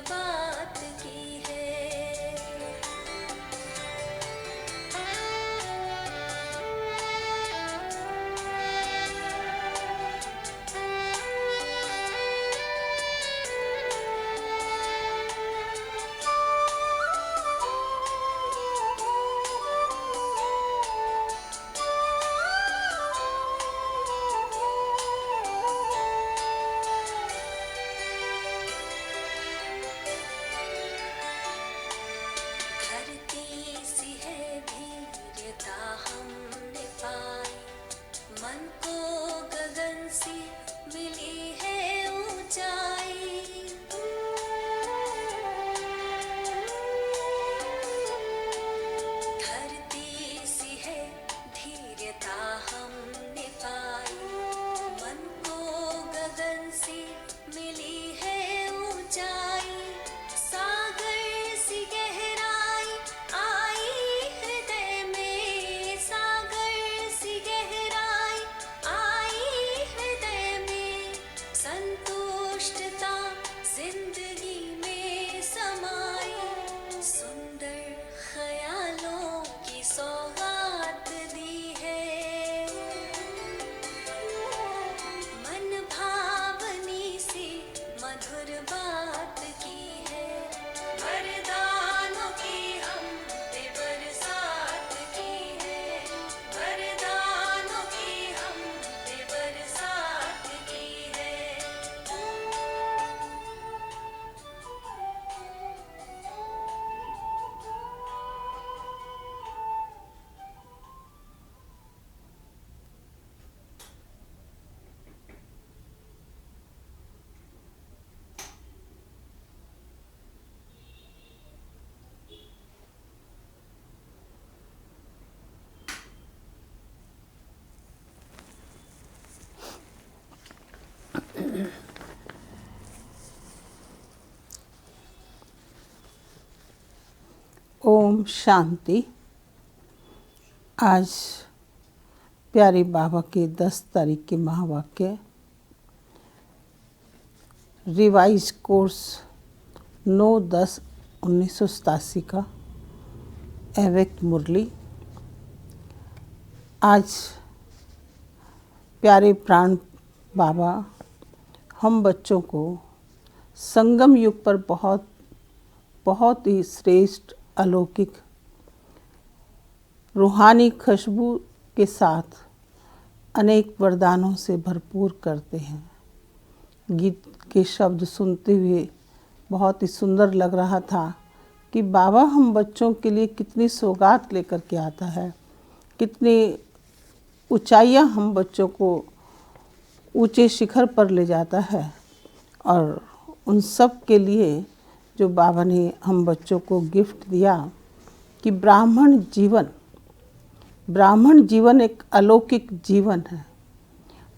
बात की है। धरती सी है धीरता हमने पाई, मन को गगन सी मिली है ऊंचाई। धरती सी है धीरता हमने पाई, मन को गगन सी मिली है ऊंचाई। सागर सी गहराई आई हृदय में, सागर सी गहराई आई हृदय में। संतुष्टता जिंदगी में समाई, सुंदर ख्यालों की सौगात दी है। मन भावनी सी मधुर बात की है, वरदानों की हम पे बरसात की है, वरदानों की हम पे बरसात की है। ओम शांति। आज प्यारे बाबा के 10 तारीख के महावाक्य, रिवाइज कोर्स 9/10/1987 का अव्यक्त मुरली। आज प्यारे प्राण बाबा हम बच्चों को संगम युग पर बहुत ही श्रेष्ठ अलौकिक रूहानी खुशबू के साथ अनेक वरदानों से भरपूर करते हैं। गीत के शब्द सुनते हुए बहुत ही सुंदर लग रहा था कि बाबा हम बच्चों के लिए कितनी सौगात लेकर के आता है, कितनी ऊंचाइयां हम बच्चों को ऊंचे शिखर पर ले जाता है। और उन सब के लिए जो बाबा ने हम बच्चों को गिफ्ट दिया कि ब्राह्मण जीवन एक अलौकिक जीवन है।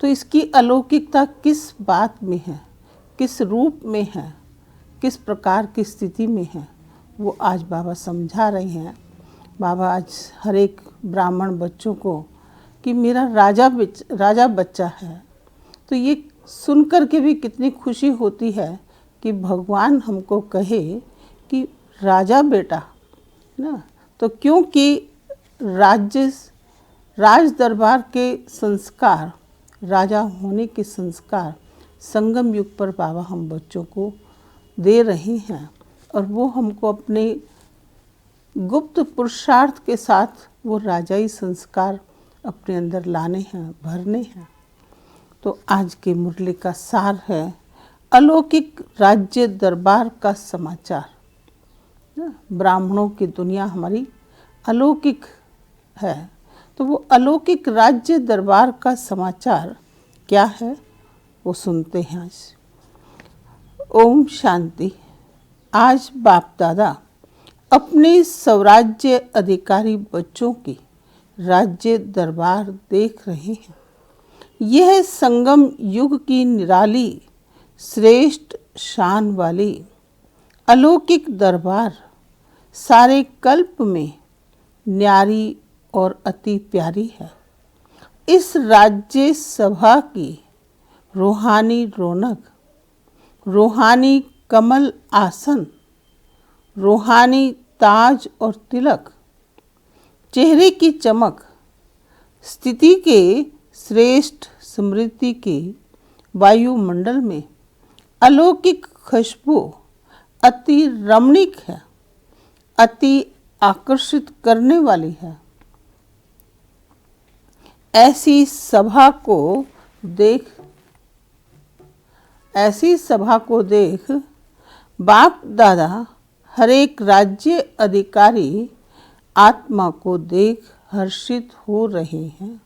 तो इसकी अलौकिकता किस बात में है, किस रूप में है, किस प्रकार की स्थिति में है, वो आज बाबा समझा रहे हैं। बाबा आज हर एक ब्राह्मण बच्चों को कि मेरा राजा बच्चा है, तो ये सुनकर के भी कितनी खुशी होती है कि भगवान हमको कहे कि राजा बेटा ना। तो क्योंकि राज दरबार के संस्कार, राजा होने के संस्कार संगम युग पर बाबा हम बच्चों को दे रहे हैं, और वो हमको अपने गुप्त पुरुषार्थ के साथ वो राजाई संस्कार अपने अंदर लाने हैं, भरने हैं। तो आज के मुरली का सार है अलौकिक राज्य दरबार का समाचार। ब्राह्मणों की दुनिया हमारी अलौकिक है, तो वो अलौकिक राज्य दरबार का समाचार क्या है वो सुनते हैं आज। ओम शांति। आज बाप दादा अपने स्वराज्य अधिकारी बच्चों की राज्य दरबार देख रहे हैं। यह संगम युग की निराली श्रेष्ठ शान वाली अलौकिक दरबार सारे कल्प में न्यारी और अति प्यारी है। इस राज्य सभा की रूहानी रौनक, रूहानी कमल आसन, रूहानी ताज और तिलक, चेहरे की चमक, स्थिति के श्रेष्ठ स्मृति के वायुमंडल में अलौकिक खुशबू अति रमणीक है, अति आकर्षित करने वाली है। ऐसी सभा को देख बाप दादा हर एक राज्य अधिकारी आत्मा को देख हर्षित हो रहे हैं।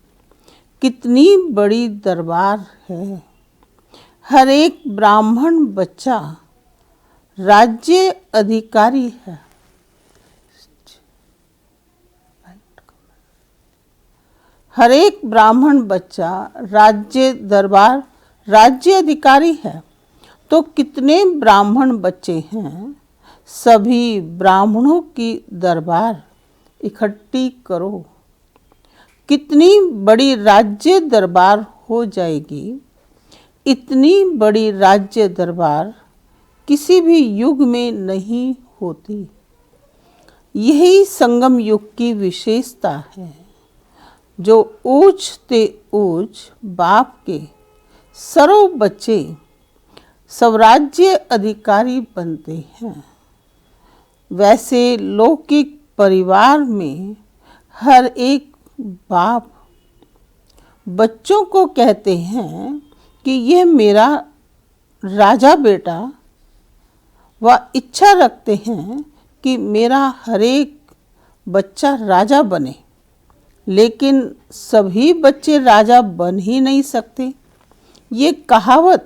कितनी बड़ी दरबार है। हर एक ब्राह्मण बच्चा राज्य अधिकारी है। हर एक ब्राह्मण बच्चा राज्य अधिकारी है। तो कितने ब्राह्मण बच्चे हैं? सभी ब्राह्मणों की दरबार इकट्ठी करो। कितनी बड़ी राज्य दरबार हो जाएगी। इतनी बड़ी राज्य दरबार किसी भी युग में नहीं होती। यही संगम युग की विशेषता है, जो ऊंच ते ऊंच बाप के सर्व बच्चे स्वराज्य अधिकारी बनते हैं। वैसे लौकिक परिवार में हर एक बाप बच्चों को कहते हैं कि यह मेरा राजा बेटा, व इच्छा रखते हैं कि मेरा हर एक बच्चा राजा बने। लेकिन सभी बच्चे राजा बन ही नहीं सकते। ये कहावत,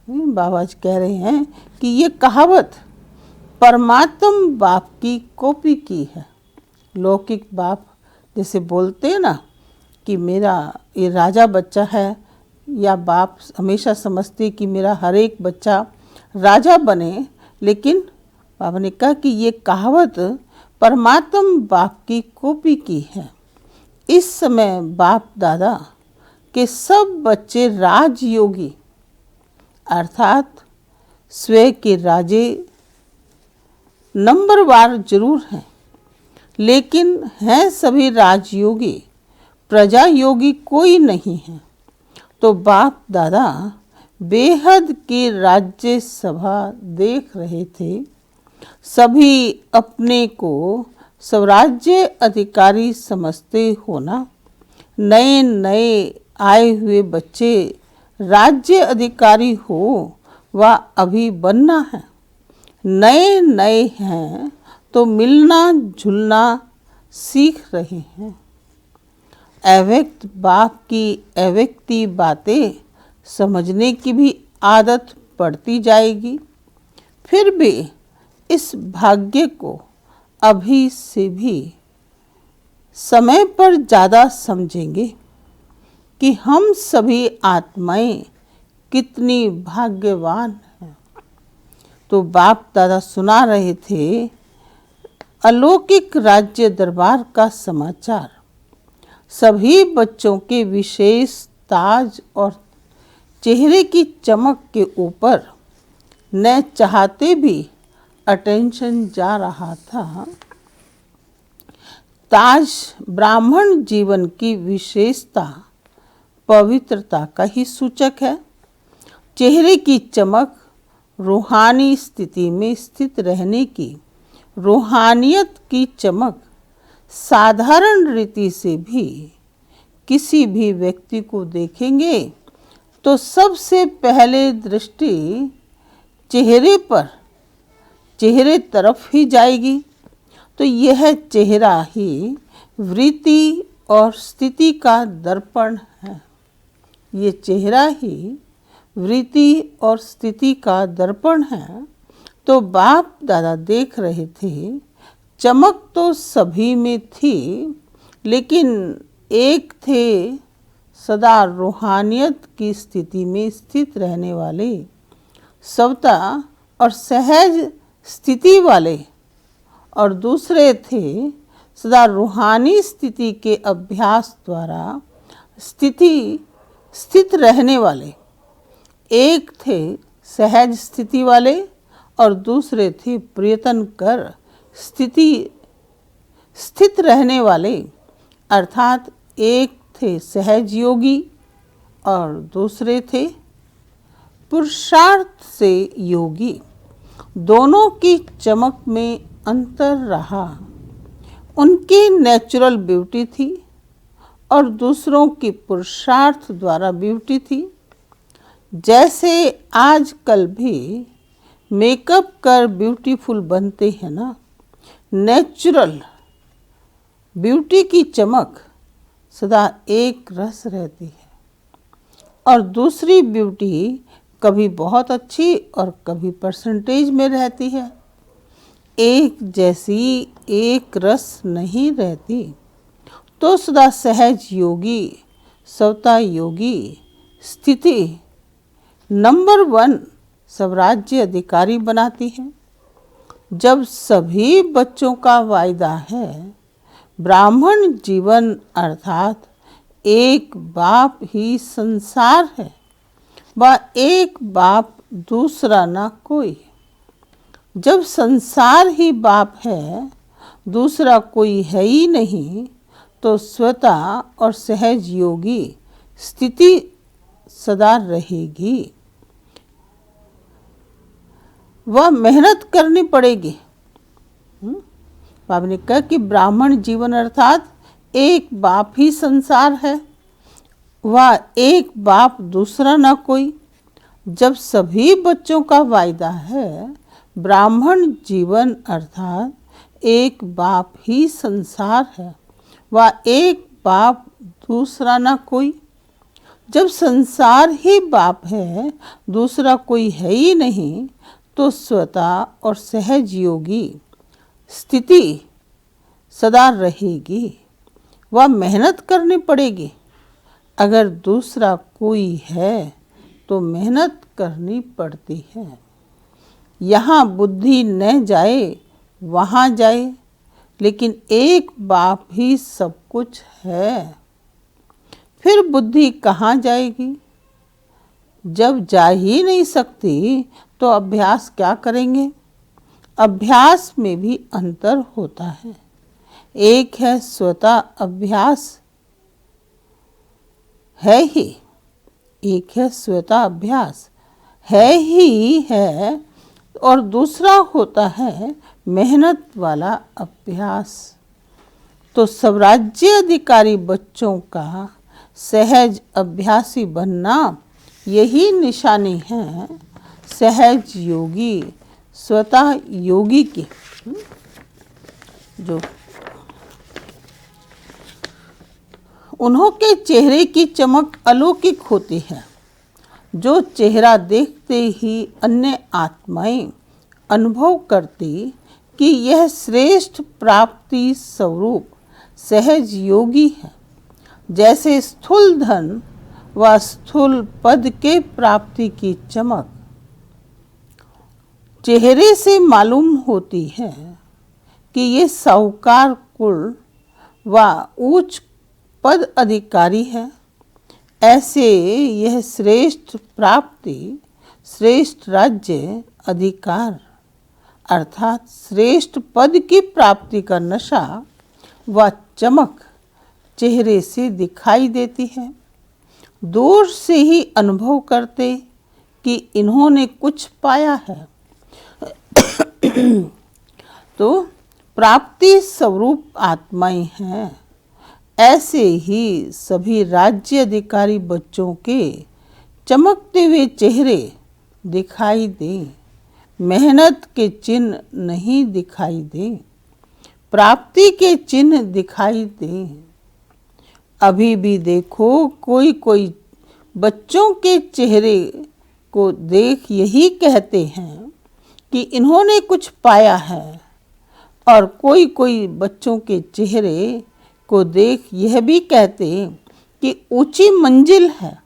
बाबा जी कह रहे हैं कि ये कहावत परमात्म बाप की कॉपी की है। लौकिक बाप जैसे बोलते हैं ना कि मेरा ये राजा बच्चा है, या बाप हमेशा समझते कि मेरा हर एक बच्चा राजा बने। लेकिन बाबा ने कहा कि ये कहावत परमात्म बाप की कॉपी की है। इस समय बाप दादा के सब बच्चे राजयोगी अर्थात स्वयं के राजे नंबरवार जरूर हैं, लेकिन हैं सभी राजयोगी, प्रजा योगी कोई नहीं है। तो बाप दादा बेहद की राज्य सभा देख रहे थे। सभी अपने को स्वराज्य अधिकारी समझते हो ना। नए नए आए हुए बच्चे राज्य अधिकारी हो व अभी बनना है। नए नए हैं तो मिलना जुलना सीख रहे हैं। अव्यक्त बाप की अव्यक्ति बातें समझने की भी आदत पड़ती जाएगी। फिर भी इस भाग्य को अभी से भी समय पर ज़्यादा समझेंगे कि हम सभी आत्माएं कितनी भाग्यवान हैं। तो बाप दादा सुना रहे थे अलौकिक राज्य दरबार का समाचार। सभी बच्चों के विशेष ताज और चेहरे की चमक के ऊपर न चाहते भी अटेंशन जा रहा था। ताज ब्राह्मण जीवन की विशेषता पवित्रता का ही सूचक है। चेहरे की चमक रूहानी स्थिति में स्थित रहने की, रूहानियत की चमक साधारण रीति से भी किसी भी व्यक्ति को देखेंगे तो सबसे पहले दृष्टि चेहरे तरफ ही जाएगी। तो यह चेहरा ही वृत्ति और स्थिति का दर्पण है। ये चेहरा ही वृत्ति और स्थिति का दर्पण है। तो बाप दादा देख रहे थे, चमक तो सभी में थी, लेकिन एक थे सदा रूहानियत की स्थिति में स्थित रहने वाले, स्वता और सहज स्थिति वाले, और दूसरे थे सदा रूहानी स्थिति के अभ्यास द्वारा स्थित रहने वाले। एक थे सहज स्थिति वाले और दूसरे थे प्रयत्न कर स्थित रहने वाले, अर्थात एक थे सहज योगी और दूसरे थे पुरुषार्थ से योगी। दोनों की चमक में अंतर रहा। उनकी नेचुरल ब्यूटी थी और दूसरों की पुरुषार्थ द्वारा ब्यूटी थी। जैसे आजकल भी मेकअप कर ब्यूटीफुल बनते हैं ना, नेचुरल ब्यूटी की चमक सदा एक रस रहती है और दूसरी ब्यूटी कभी बहुत अच्छी और कभी परसेंटेज में रहती है। एक जैसी एक रस नहीं रहती। तो सदा सहज योगी, स्वता योगी स्थिति नंबर 1 स्वराज्य अधिकारी बनाती है। जब सभी बच्चों का वायदा है ब्राह्मण जीवन, अर्थात एक बाप ही संसार है व एक बाप दूसरा ना कोई। जब संसार ही बाप है, दूसरा कोई है ही नहीं, तो स्वता और सहज योगी स्थिति सदा रहेगी। वह मेहनत करनी पड़ेगी। बाबा ने कहा कि ब्राह्मण जीवन अर्थात एक बाप ही संसार है, वह एक बाप दूसरा ना कोई। जब सभी बच्चों का वायदा है ब्राह्मण जीवन अर्थात एक बाप ही संसार है, वह एक बाप दूसरा ना कोई। जब संसार ही बाप है, दूसरा कोई है ही नहीं, तो स्वता और सहज योगी स्थिति सदा रहेगी। वह मेहनत करनी पड़ेगी। अगर दूसरा कोई है तो मेहनत करनी पड़ती है। यहाँ बुद्धि न जाए वहाँ जाए, लेकिन एक बाप ही सब कुछ है। फिर बुद्धि कहाँ जाएगी? जब जा ही नहीं सकती तो अभ्यास क्या करेंगे? अभ्यास में भी अंतर होता है। एक है स्वता अभ्यास है ही, एक है स्वता अभ्यास है ही है, और दूसरा होता है मेहनत वाला अभ्यास। तो स्वराज्य अधिकारी बच्चों का सहज अभ्यासी बनना यही निशानी है सहज योगी, स्वतः योगी की। जो उन्हों के चेहरे की चमक अलौकिक होती है। जो चेहरा देखते ही अन्य आत्माएं अनुभव करती कि यह श्रेष्ठ प्राप्ति स्वरूप सहज योगी है। जैसे स्थूल धन व स्थूल पद के प्राप्ति की चमक चेहरे से मालूम होती है कि ये साहूकार कुल व उच्च पद अधिकारी है, ऐसे यह श्रेष्ठ प्राप्ति, श्रेष्ठ राज्य अधिकार अर्थात श्रेष्ठ पद की प्राप्ति का नशा व चमक चेहरे से दिखाई देती है। दूर से ही अनुभव करते कि इन्होंने कुछ पाया है। तो प्राप्ति स्वरूप आत्माएं हैं। ऐसे ही सभी राज्य अधिकारी बच्चों के चमकते हुए चेहरे दिखाई दें, मेहनत के चिन्ह नहीं दिखाई दें, प्राप्ति के चिन्ह दिखाई दें। अभी भी देखो कोई कोई बच्चों के चेहरे को देख यही कहते हैं कि इन्होंने कुछ पाया है, और कोई कोई बच्चों के चेहरे को देख यह भी कहते कि ऊंची मंजिल है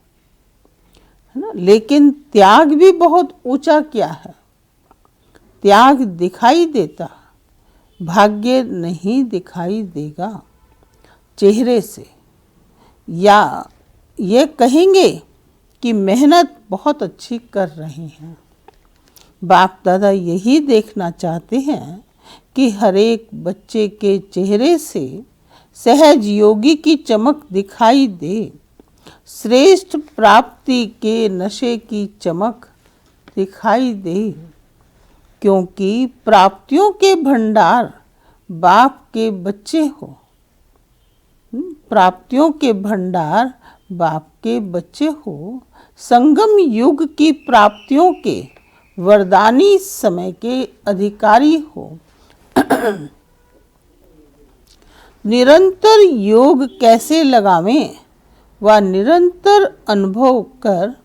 ना, लेकिन त्याग भी बहुत ऊंचा किया है। त्याग दिखाई देता, भाग्य नहीं दिखाई देगा चेहरे से। या ये कहेंगे कि मेहनत बहुत अच्छी कर रहे हैं, बाप दादा यही देखना चाहते हैं कि हर एक बच्चे के चेहरे से सहज योगी की चमक दिखाई दे, श्रेष्ठ प्राप्ति के नशे की चमक दिखाई दे, क्योंकि प्राप्तियों के भंडार बाप के बच्चे हो। प्राप्तियों के भंडार बाप के बच्चे हो, संगम युग की प्राप्तियों के वरदानी समय के अधिकारी हो। निरंतर योग कैसे लगावें व निरंतर अनुभव कर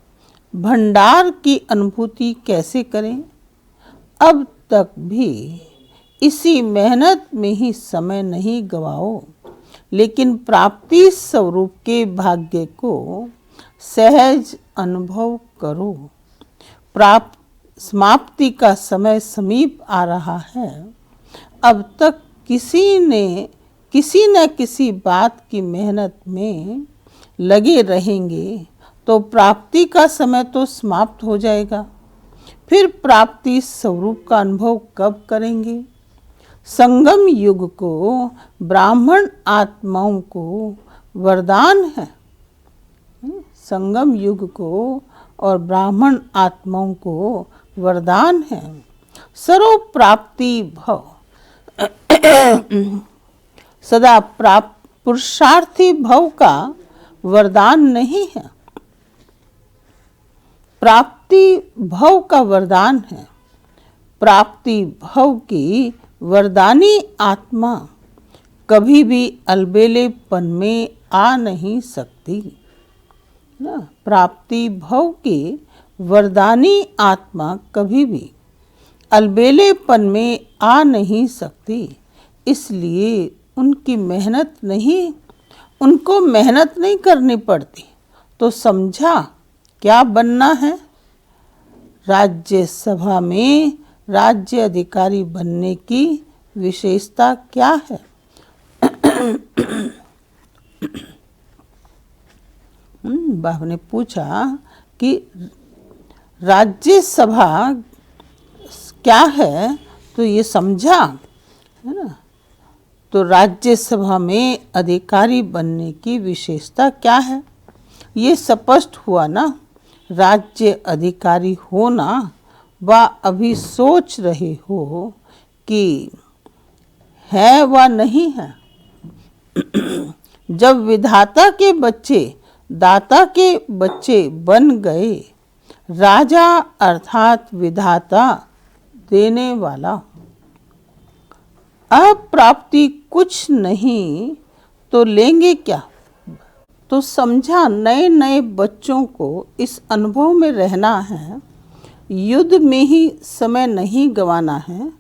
भंडार की अनुभूति कैसे करें। अब तक भी इसी मेहनत में ही समय नहीं गवाओ, लेकिन प्राप्ति स्वरूप के भाग्य को सहज अनुभव करो। प्राप्त समाप्ति का समय समीप आ रहा है। अब तक किसी न किसी बात की मेहनत में लगे रहेंगे तो प्राप्ति का समय तो समाप्त हो जाएगा। फिर प्राप्ति स्वरूप का अनुभव कब करेंगे। संगम युग को ब्राह्मण आत्माओं को वरदान है। संगम युग को और ब्राह्मण आत्माओं को वरदान है। सर्व प्राप्ति भव सदा प्राप्त पुरुषार्थी भव का वरदान नहीं है, प्राप्ति भव का वरदान है। प्राप्ति भव की वरदानी आत्मा कभी भी अलबेलेपन में आ नहीं सकती ना। प्राप्ति भव की वरदानी आत्मा कभी भी अलबेलेपन में आ नहीं सकती, इसलिए उनको मेहनत नहीं करनी पड़ती। तो समझा क्या बनना है। राज्य सभा में राज्य अधिकारी बनने की विशेषता क्या है। बाप ने पूछा कि राज्य सभा क्या है, तो ये समझा है ना। तो राज्य सभा में अधिकारी बनने की विशेषता क्या है, ये स्पष्ट हुआ ना। राज्य अधिकारी होना व अभी सोच रहे हो कि है व नहीं है। जब विधाता के बच्चे दाता के बच्चे बन गए, राजा अर्थात विधाता देने वाला, अब प्राप्ति कुछ नहीं तो लेंगे क्या। तो समझा नए नए बच्चों को इस अनुभव में रहना है, युद्ध में ही समय नहीं गंवाना है।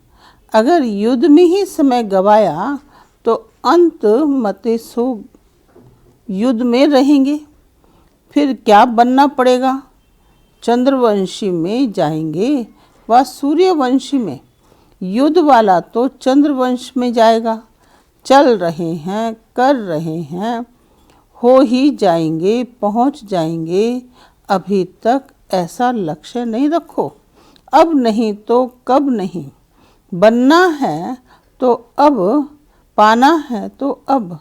अगर युद्ध में ही समय गंवाया तो अंत मते सो युद्ध में रहेंगे। फिर क्या बनना पड़ेगा, चंद्रवंशी में जाएंगे व सूर्यवंशी में। युद्ध वाला तो चंद्रवंश में जाएगा। चल रहे हैं, कर रहे हैं, हो ही जाएंगे, पहुंच जाएंगे। अभी तक ऐसा लक्ष्य नहीं रखो, अब नहीं तो कब नहीं। बनना है तो अब, पाना है तो अब।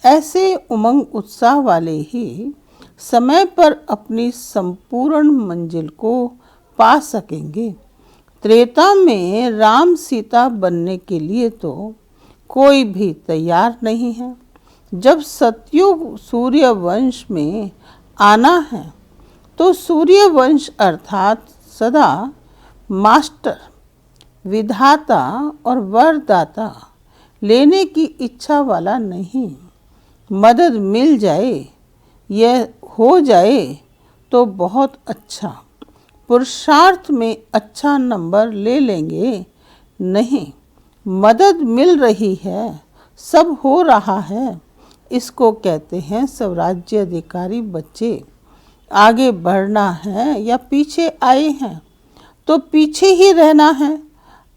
ऐसे उमंग उत्साह वाले ही समय पर अपनी संपूर्ण मंजिल को पा सकेंगे। त्रेता में राम सीता बनने के लिए तो कोई भी तैयार नहीं है। जब सतयुग सूर्यवंश में आना है तो सूर्यवंश अर्थात सदा मास्टर, विधाता और वरदाता लेने की इच्छा वाला नहीं। मदद मिल जाए, यह हो जाए तो बहुत अच्छा। पुरुषार्थ में अच्छा नंबर ले लेंगे नहीं। मदद मिल रही है, सब हो रहा है, इसको कहते हैं स्वराज्य अधिकारी बच्चे। आगे बढ़ना है या पीछे आए हैं तो पीछे ही रहना है।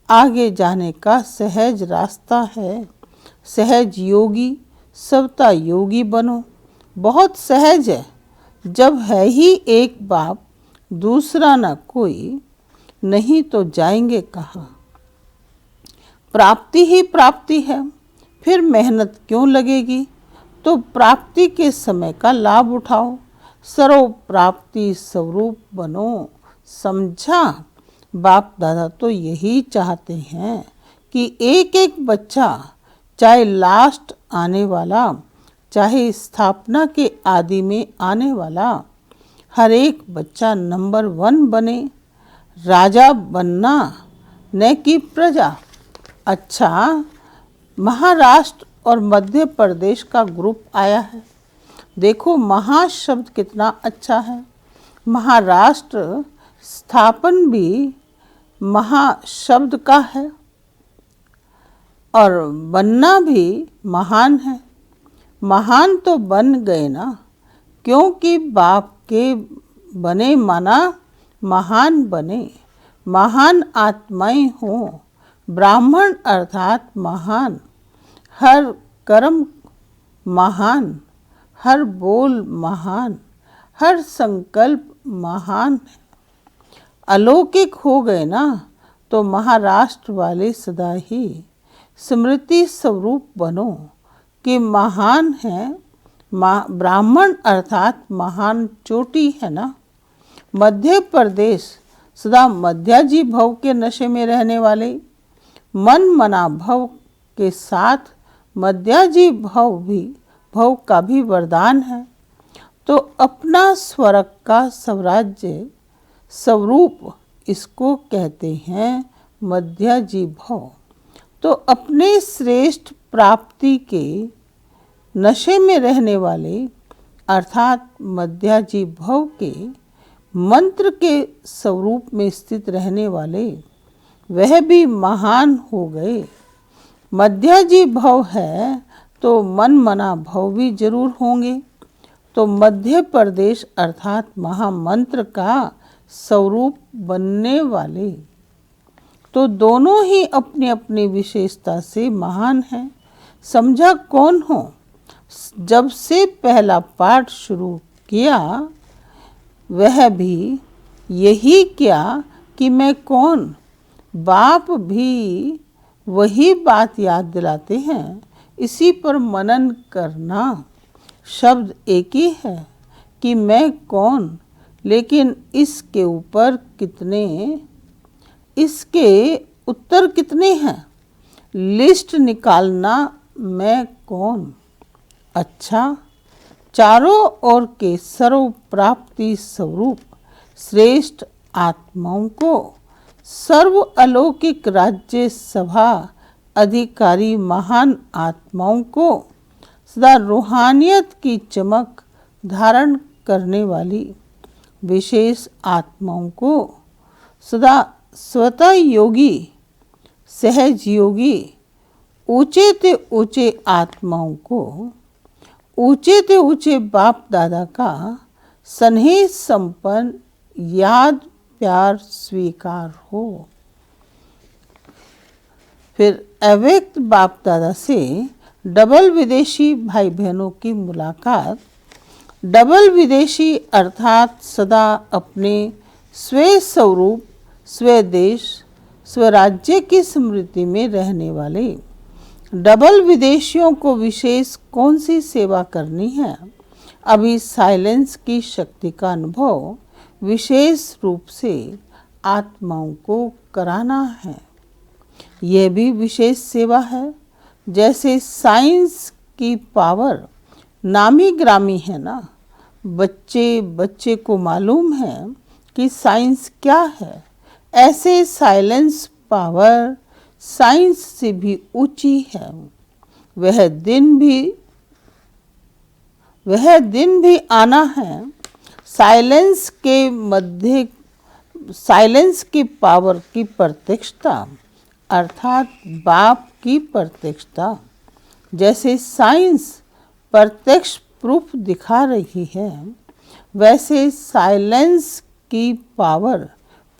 आगे जाने का सहज रास्ता है। सहज योगी, सबता योगी बनो। बहुत सहज है। जब है ही एक बाप, दूसरा न कोई, नहीं तो जाएंगे कहाँ। प्राप्ति ही प्राप्ति है, फिर मेहनत क्यों लगेगी। तो प्राप्ति के समय का लाभ उठाओ, सर्व प्राप्ति स्वरूप बनो। समझा। बाप दादा तो यही चाहते हैं कि एक एक बच्चा, चाहे लास्ट आने वाला, चाहे स्थापना के आदि में आने वाला, हर एक बच्चा नंबर 1 बने। राजा बनना न कि प्रजा। अच्छा, महाराष्ट्र और मध्य प्रदेश का ग्रुप आया है। देखो महा शब्द कितना अच्छा है। महाराष्ट्र स्थापन भी महा शब्द का है और बनना भी महान है। महान तो बन गए ना, क्योंकि बाप के बने माना महान बने। महान आत्माएं हों, ब्राह्मण अर्थात महान। हर कर्म महान, हर बोल महान, हर संकल्प महान है। अलौकिक हो गए ना, तो महाराष्ट्र वाले सदा ही स्मृति स्वरूप बनो कि महान है। ब्राह्मण अर्थात महान चोटी है ना। मध्य प्रदेश सदा मध्याजी भव के नशे में रहने वाले, मन मना भव के साथ मध्याजी भव का भी वरदान है। तो अपना स्वर्ग का स्वराज्य स्वरूप इसको कहते हैं मध्याजी भव। तो अपने श्रेष्ठ प्राप्ति के नशे में रहने वाले अर्थात मध्याजी भव के मंत्र के स्वरूप में स्थित रहने वाले वह भी महान हो गए। मध्याजी भव है तो मन मना भव भी जरूर होंगे। तो मध्य प्रदेश अर्थात महामंत्र का स्वरूप बनने वाले तो दोनों ही अपनी अपनी विशेषता से महान हैं। समझा कौन हो। जब से पहला पाठ शुरू किया वह भी यही क्या कि मैं कौन। बाप भी वही बात याद दिलाते हैं। इसी पर मनन करना। शब्द एक ही है कि मैं कौन, लेकिन इसके ऊपर कितने, इसके उत्तर कितने हैं, लिस्ट निकालना। मैं कौन। अच्छा, चारों ओर के सर्व प्राप्ति स्वरूप श्रेष्ठ आत्माओं को सर्व अलौकिक राज्य सभा अधिकारी महान आत्माओं को सदा रूहानियत की चमक धारण करने वाली विशेष आत्माओं को सदा स्वतः योगी सहज योगी ऊंचे ते ऊंचे आत्माओं को ऊंचे ते ऊंचे बाप दादा का स्नेह संपन्न याद प्यार स्वीकार हो। फिर अव्यक्त बाप दादा से डबल विदेशी भाई बहनों की मुलाकात। डबल विदेशी अर्थात सदा अपने स्व स्वरूप स्वदेश स्वराज्य की स्मृति में रहने वाले डबल विदेशियों को विशेष कौन सी सेवा करनी है। अभी साइलेंस की शक्ति का अनुभव विशेष रूप से आत्माओं को कराना है। यह भी विशेष सेवा है। जैसे साइंस की पावर नामी ग्रामी है ना। बच्चे को मालूम है कि साइंस क्या है। ऐसे साइलेंस पावर साइंस से भी ऊंची है। वह दिन भी आना है। साइलेंस की पावर की प्रत्यक्षता अर्थात बाप की प्रत्यक्षता। जैसे साइंस प्रत्यक्ष प्रूफ दिखा रही है, वैसे साइलेंस की पावर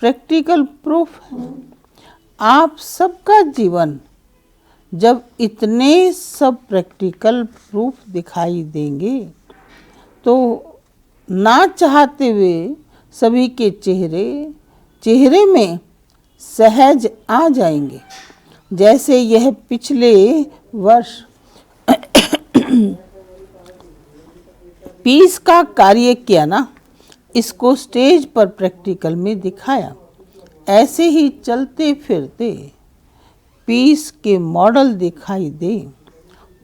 प्रैक्टिकल प्रूफ है। आप सबका जीवन जब इतने सब प्रैक्टिकल प्रूफ दिखाई देंगे तो ना चाहते हुए सभी के चेहरे में सहज आ जाएंगे। जैसे यह पिछले वर्ष पीस का कार्य किया ना, इसको स्टेज पर प्रैक्टिकल में दिखाया, ऐसे ही चलते फिरते पीस के मॉडल दिखाई दे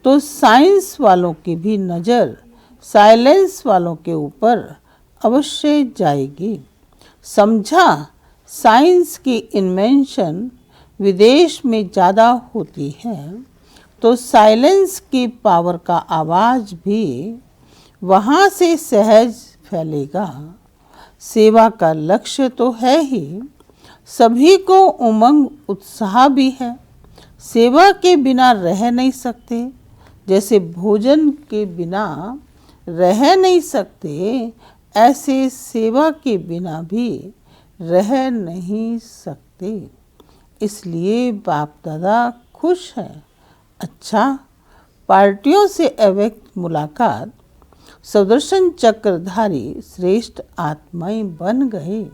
तो साइंस वालों की भी नज़र साइलेंस वालों के ऊपर अवश्य जाएगी। समझा, साइंस की इन्वेंशन विदेश में ज़्यादा होती है तो साइलेंस की पावर का आवाज़ भी वहाँ से सहज फैलेगा। सेवा का लक्ष्य तो है ही, सभी को उमंग उत्साह भी है। सेवा के बिना रह नहीं सकते, जैसे भोजन के बिना रह नहीं सकते, ऐसे सेवा के बिना भी रह नहीं सकते। इसलिए बाप दादा खुश हैं। अच्छा, पार्टियों से अव्यक्त मुलाकात, सुदर्शन चक्रधारी श्रेष्ठ आत्माएं बन गए,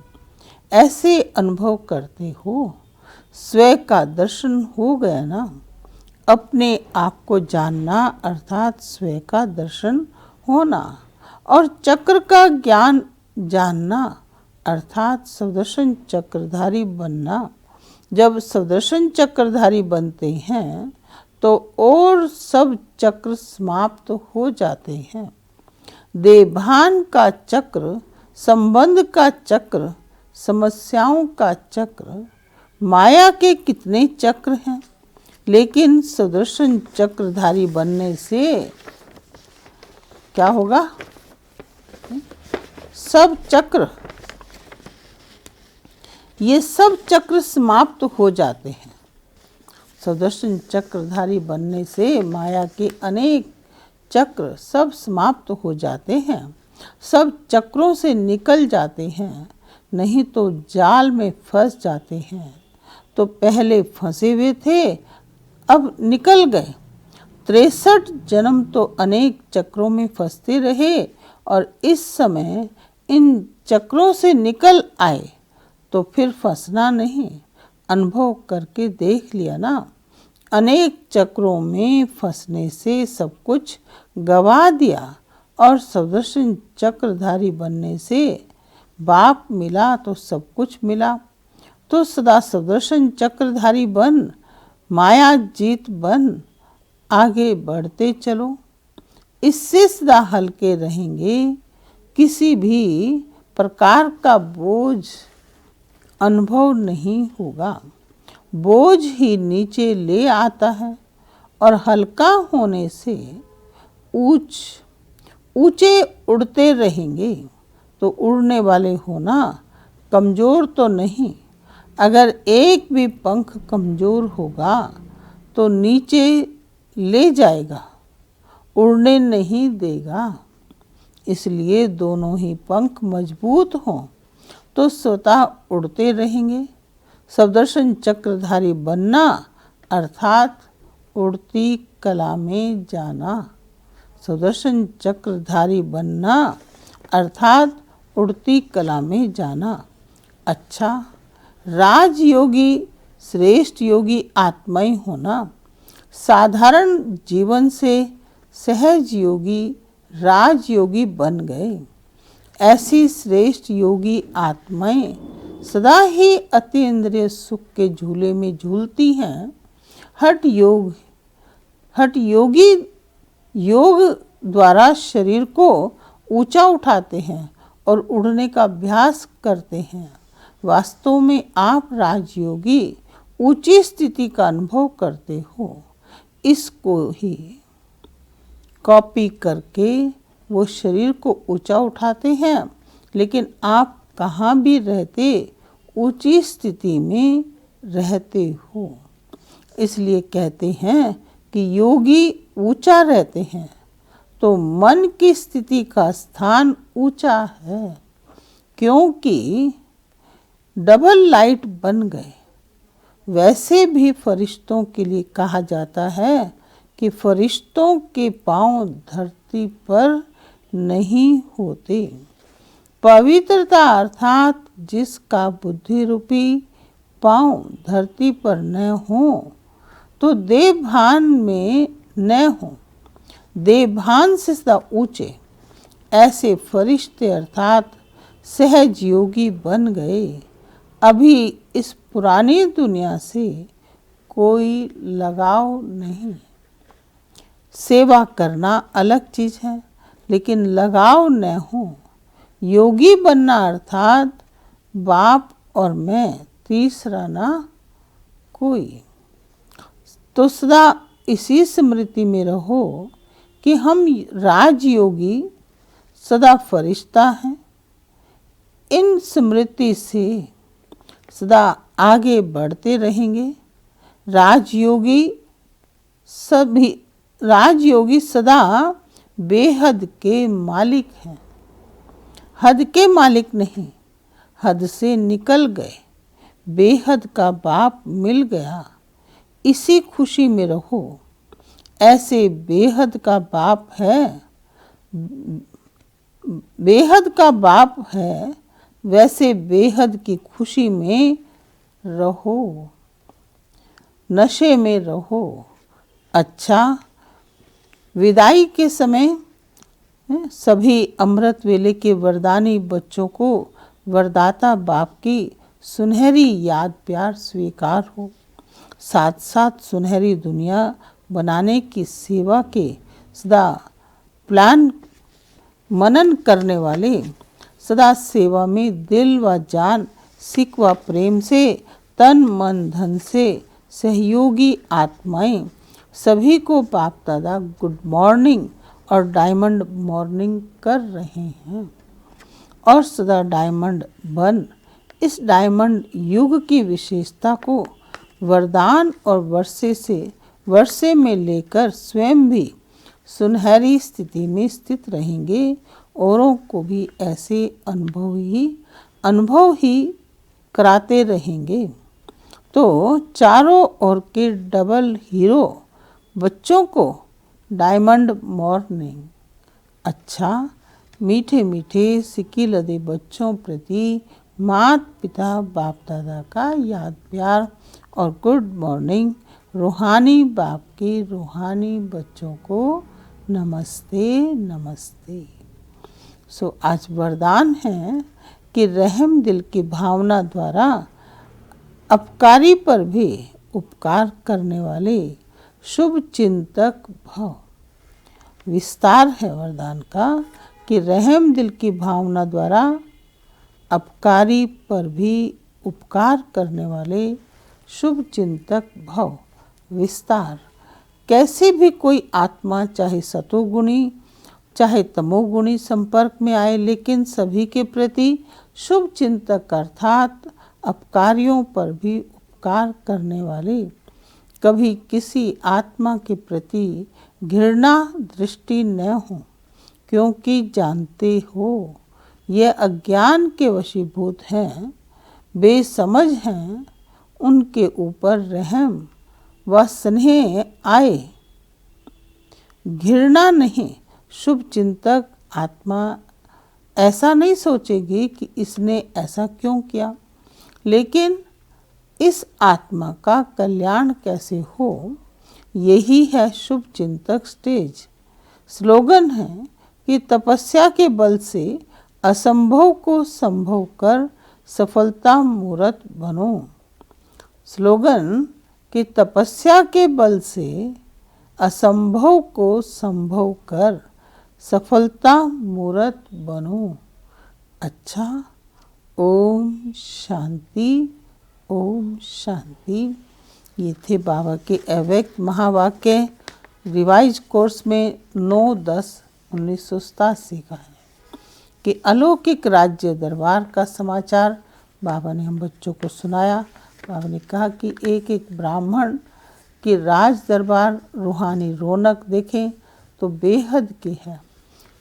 ऐसे अनुभव करते हो। स्वयं का दर्शन हो गया ना। अपने आप को जानना अर्थात स्वयं का दर्शन होना, और चक्र का ज्ञान जानना अर्थात सुदर्शन चक्रधारी बनना। जब सुदर्शन चक्रधारी बनते हैं तो और सब चक्र समाप्त हो जाते हैं। देभान का चक्र, संबंध का चक्र, समस्याओं का चक्र, माया के कितने चक्र हैं, लेकिन सुदर्शन चक्रधारी बनने से क्या होगा? सब चक्र, ये सब चक्र समाप्त हो जाते हैं। सुदर्शन चक्रधारी बनने से माया के अनेक चक्र सब समाप्त हो जाते हैं, सब चक्रों से निकल जाते हैं, नहीं तो जाल में फंस जाते हैं। तो पहले फंसे हुए थे, अब निकल गए। 63 जन्म तो अनेक चक्रों में फंसते रहे और इस समय इन चक्रों से निकल आए तो फिर फंसना नहीं। अनुभव करके देख लिया ना, अनेक चक्रों में फंसने से सब कुछ गवा दिया और सुदर्शन चक्रधारी बनने से बाप मिला तो सब कुछ मिला। तो सदा सुदर्शन चक्रधारी बन, माया जीत बन, आगे बढ़ते चलो। इससे सदा हल्के रहेंगे, किसी भी प्रकार का बोझ अनुभव नहीं होगा। बोझ ही नीचे ले आता है और हल्का होने से ऊंचे उड़ते रहेंगे। तो उड़ने वाले होना, कमज़ोर तो नहीं। अगर एक भी पंख कमज़ोर होगा तो नीचे ले जाएगा, उड़ने नहीं देगा। इसलिए दोनों ही पंख मजबूत हों तो स्वतः उड़ते रहेंगे। सुदर्शन चक्रधारी बनना अर्थात उड़ती कला में जाना। सुदर्शन चक्रधारी बनना अर्थात उड़ती कला में जाना। अच्छा, राजयोगी श्रेष्ठ योगी आत्माएं होना, साधारण जीवन से सहज योगी राजयोगी बन गए। ऐसी श्रेष्ठ योगी आत्माएं सदा ही अतीन्द्रिय सुख के झूले में झूलती हैं। हठ योगी योग द्वारा शरीर को ऊंचा उठाते हैं और उड़ने का अभ्यास करते हैं। वास्तव में आप राजयोगी ऊंची स्थिति का अनुभव करते हो। इसको ही कॉपी करके वो शरीर को ऊंचा उठाते हैं, लेकिन आप कहाँ भी रहते ऊंची स्थिति में रहते हो। इसलिए कहते हैं कि योगी ऊंचा रहते हैं, तो मन की स्थिति का स्थान ऊंचा है, क्योंकि डबल लाइट बन गए। वैसे भी फरिश्तों के लिए कहा जाता है कि फरिश्तों के पांव धरती पर नहीं होते। पवित्रता अर्थात जिसका बुद्धि रूपी पांव धरती पर न हों तो देव भान में न हों, देव भान से सदा ऊंचे ऐसे फरिश्ते अर्थात सहज योगी बन गए। अभी इस पुरानी दुनिया से कोई लगाव नहीं। सेवा करना अलग चीज है, लेकिन लगाव न हो। योगी बनना अर्थात बाप और मैं, तीसरा ना कोई। तो सदा इसी स्मृति में रहो कि हम राजयोगी सदा फरिश्ता हैं। इन स्मृति से सदा आगे बढ़ते रहेंगे। राजयोगी सदा बेहद के मालिक हैं, हद के मालिक नहीं। हद से निकल गए, बेहद का बाप मिल गया, इसी खुशी में रहो। ऐसे बेहद का बाप है, बेहद का बाप है, वैसे बेहद की खुशी में रहो, नशे में रहो। अच्छा, विदाई के समय सभी अमृत वेले के वरदानी बच्चों को वरदाता बाप की सुनहरी याद प्यार स्वीकार हो। साथ साथ सुनहरी दुनिया बनाने की सेवा के सदा प्लान मनन करने वाले, सदा सेवा में दिल व जान सिक व प्रेम से तन मन धन से सहयोगी आत्माएं सभी को बाप दादा गुड मॉर्निंग और डायमंड मॉर्निंग कर रहे हैं। और सदा डायमंड बन इस डायमंड युग की विशेषता को वरदान और वर्षे में लेकर स्वयं भी सुनहरी स्थिति में स्थित रहेंगे। औरों को भी ऐसे अनुभव ही कराते रहेंगे। तो चारों ओर के डबल हीरो बच्चों को डायमंड मॉर्निंग। अच्छा, मीठे मीठे सिक्की लदे बच्चों प्रति माता पिता बाप दादा का याद प्यार और गुड मॉर्निंग। रूहानी बाप के रूहानी बच्चों को नमस्ते नमस्ते। सो आज वरदान है कि रहम दिल की भावना द्वारा अपकारी पर भी उपकार करने वाले शुभ चिंतक भव। विस्तार है वरदान का कि रहम दिल की भावना द्वारा अपकारी पर भी उपकार करने वाले शुभ चिंतक भव। विस्तार, कैसे भी कोई आत्मा चाहे सतोगुणी चाहे तमोगुणी संपर्क में आए, लेकिन सभी के प्रति शुभ चिंतक अर्थात अपकारियों पर भी उपकार करने वाले, कभी किसी आत्मा के प्रति घृणा दृष्टि न हो, क्योंकि जानते हो ये अज्ञान के वशीभूत हैं, बेसमझ हैं। उनके ऊपर रहम व स्नेह आए, घृणा नहीं। शुभ चिंतक आत्मा ऐसा नहीं सोचेगी कि इसने ऐसा क्यों किया, लेकिन इस आत्मा का कल्याण कैसे हो, यही है शुभ चिंतक स्टेज। स्लोगन है कि तपस्या के बल से असंभव को संभव कर सफलता मूर्त बनो। स्लोगन कि तपस्या के बल से असंभव को संभव कर सफलता मूर्त बनो। अच्छा, ओम शांति, ओम शांति। ये थे बाबा के अव्यक्त महावाक्य रिवाइज कोर्स में 9/10/1987 का है कि अलौकिक राज्य दरबार का समाचार बाबा ने हम बच्चों को सुनाया। बाबा ने कहा कि एक एक ब्राह्मण की राज दरबार रूहानी रौनक देखें तो बेहद की है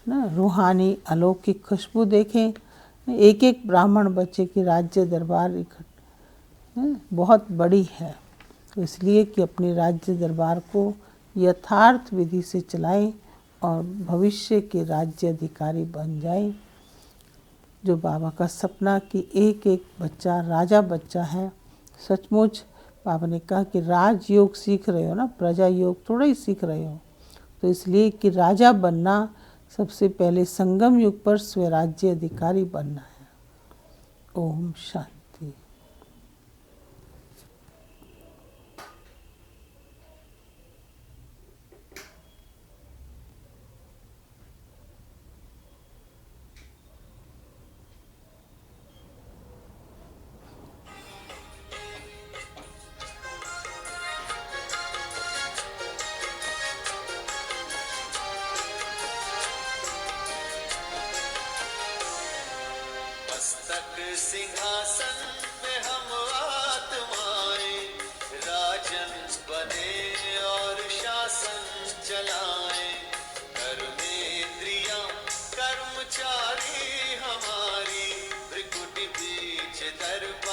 ना, रूहानी अलौकिक खुशबू देखें। एक एक ब्राह्मण बच्चे की राज्य दरबार बहुत बड़ी है, तो इसलिए कि अपने राज्य दरबार को यथार्थ विधि से चलाएं और भविष्य के राज्य अधिकारी बन जाएं। जो बाबा का सपना कि एक एक बच्चा राजा बच्चा है, सचमुच बाबा ने कहा कि राजयोग सीख रहे हो ना, प्रजा योग थोड़ा ही सीख रहे हो। तो इसलिए कि राजा बनना, सबसे पहले संगम युग पर स्वराज्य अधिकारी बनना है। ओम शांति। मस्तक सिंहासन पे हम आत्माएं, राजन बने और शासन चलाएं। कर्मेंद्रियां कर्मचारी हमारी, भृकुटी बीच दरबार